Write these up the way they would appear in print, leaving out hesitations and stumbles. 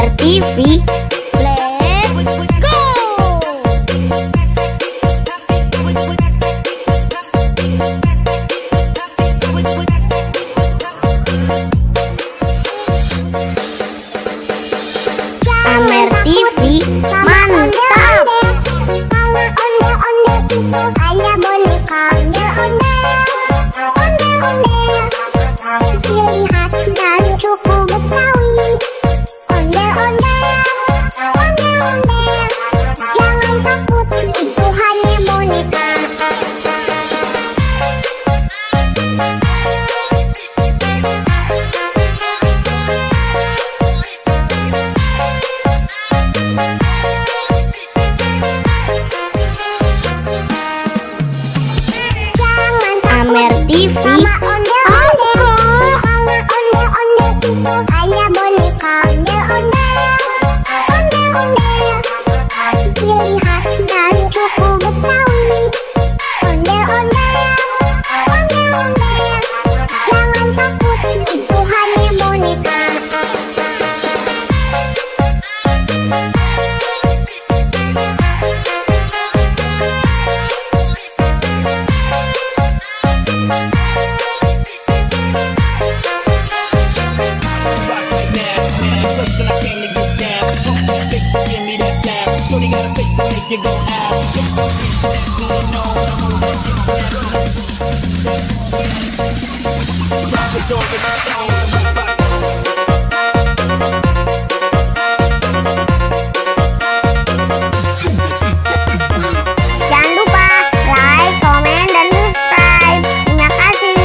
Amer TV. Let's go. Amer TV mantap. Hanya boneka ciri khas dan suku Betawi. Ondel-ondel, jangan takut, itu hanya boneka. Amer TV Sama ondel-ondel, itu hanya boneka. Ondel-ondel, ciri khas dan suku Betawi. Ondel-ondel, jangan takut, itu hanya boneka. Shorty got a face to make you go out. Drop it over my phone. Jangan lupa like, komen, dan subscribe. Terima kasih.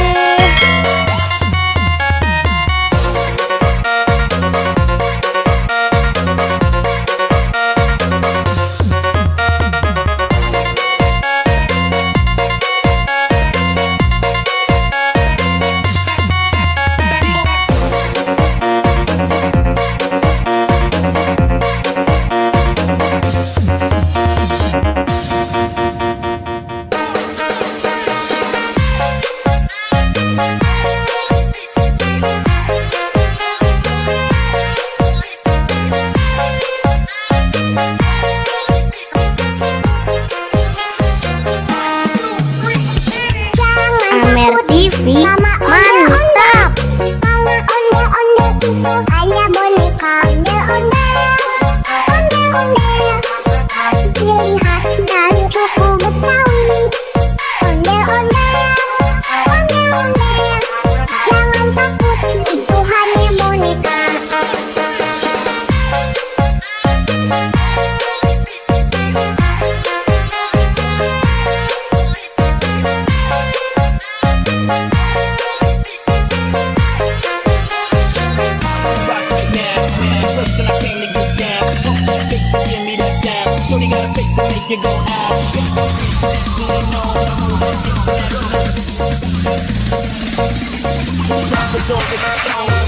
Amer TV mantap. Ondel-ondel, itu hanya boneka. Ondel-ondel, ciri khas dan suku Betawi. Ondel-ondel, jangan takut, itu hanya boneka. Shorty got a face to make you go out. Drop it over my phone.